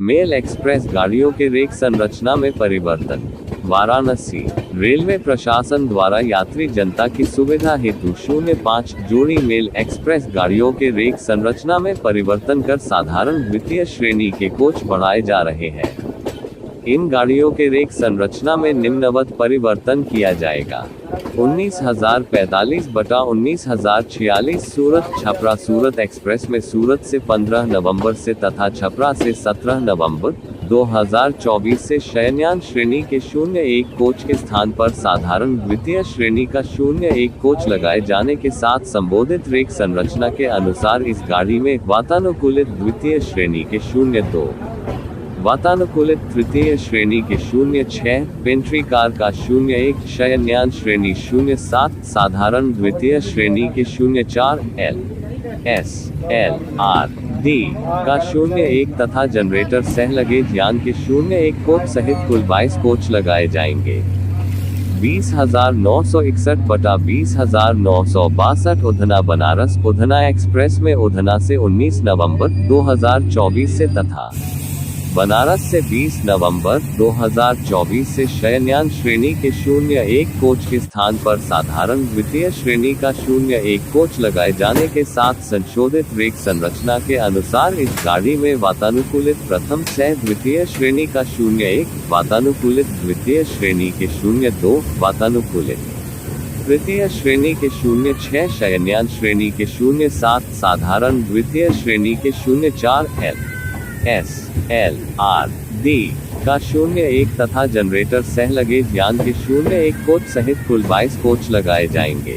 Mail express गाड़ियों के rake संरचना में परिवर्तन। वाराणसी रेलवे प्रशासन द्वारा यात्री जनता की सुविधा हेतु 05 जोड़ी मेल एक्सप्रेस गाड़ियों के रेक संरचना में परिवर्तन कर साधारण द्वितीय श्रेणी के कोच बढ़ाए जा रहे हैं। इन गाड़ियों के रेक संरचना में निम्नवत परिवर्तन किया जाएगा। 19,045 बटा 19,046 सूरत छपरा सूरत एक्सप्रेस में सूरत से 15 नवंबर से तथा छपरा से 17 नवंबर 2024 से शयनयान श्रेणी के 01 कोच के स्थान पर साधारण द्वितीय श्रेणी का 01 कोच लगाए जाने के साथ संबोधित रेक संरचना के अनुसार इस गाड़ी में वातानुकूलित द्वितीय श्रेणी के 02, वातानुकूलित तृतीय श्रेणी के 06, पेंट्री कार का 01, शयनयान श्रेणी 07, साधारण द्वितीय श्रेणी के 04, L, S, L, R, D का 01 तथा जनरेटर सह लगेज यान के 01 कोच सहित कुल 22 कोच लगाए जाएंगे। 20,961 बटा 20,962 उधना बनारस उधना एक्सप्रेस में उधना से 19 नवंबर 2024 से तथा बनारस से 20 नवंबर 2024 से शयनयान श्रेणी के 01 कोच के स्थान पर साधारण द्वितीय श्रेणी का 01 कोच लगाए जाने के साथ संशोधित रेक संरचना के अनुसार इस गाड़ी में वातानुकूलित प्रथम सह द्वितीय श्रेणी का 01, वातानुकूलित द्वितीय श्रेणी के 02, वातानुकूलित तृतीय श्रेणी के 06, शयनयान श्रेणी के 07, साधारण द्वितीय श्रेणी के 04, L, S, L, R, D का 01 तथा जनरेटर सह लगेज यान के 01 कोच सहित कुल 22 कोच लगाए जाएंगे।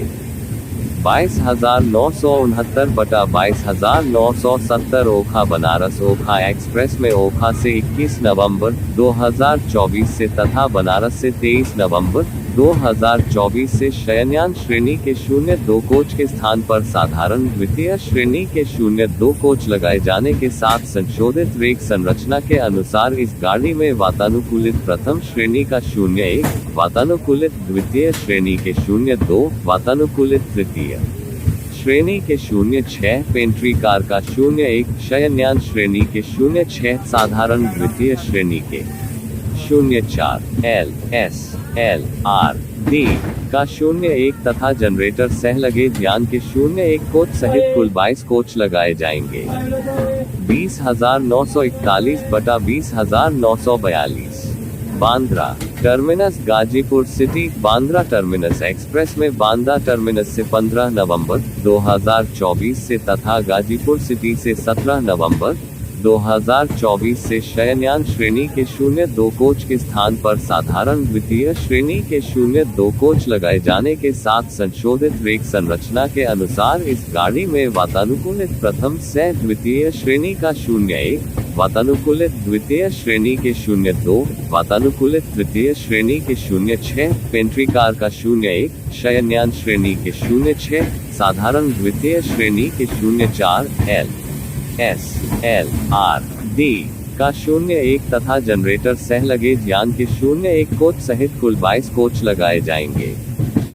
22,969 बटा 22,970 ओखा बनारस ओखा एक्सप्रेस में ओखा से 21 नवंबर 2024 से तथा बनारस से 23 नवंबर 2024 से शयनयान श्रेणी के 02 कोच के स्थान पर साधारण द्वितीय श्रेणी के 02 कोच लगाए जाने के साथ संशोधित रेक संरचना के अनुसार इस गाड़ी में वातानुकूलित प्रथम श्रेणी का 01, वातानुकूलित द्वितीय श्रेणी के 02, वातानुकूलित तृतीय श्रेणी के 06, पेंट्री कार का 01, शयनयान श्रेणी के 06, साधारण द्वितीय श्रेणी के 04, L, S, L, R, D का 01 तथा जनरेटर सह लगेज यान के 01 कोच सहित कुल 22 कोच लगाए जाएंगे। 20,941 बटा 20,942 Bandra terminus Ghazipur city Bandra terminus express में बांद्रा टर्मिनस से 15 नवंबर 2024 से तथा गाजीपुर सिटी से 17 नवंबर 2024 से शयनयान श्रेणी के 02 कोच के स्थान पर साधारण द्वितीय श्रेणी के 02 कोच लगाए जाने के साथ संशोधित रेक संरचना के अनुसार इस गाड़ी में वातानुकूलित प्रथम सह द्वितीय श्रेणी का 01, वातानुकूलित द्वितीय श्रेणी के 02, वातानुकूलित तृतीय श्रेणी के 06, पेंट्री कार का 01, शयनयान श्रेणी के 06, साधारण द्वितीय श्रेणी के 04, L, S, L, R, D का 01 तथा जनरेटर सह लगेज यान के 01 कोच सहित कुल 22 कोच लगाए जाएंगे।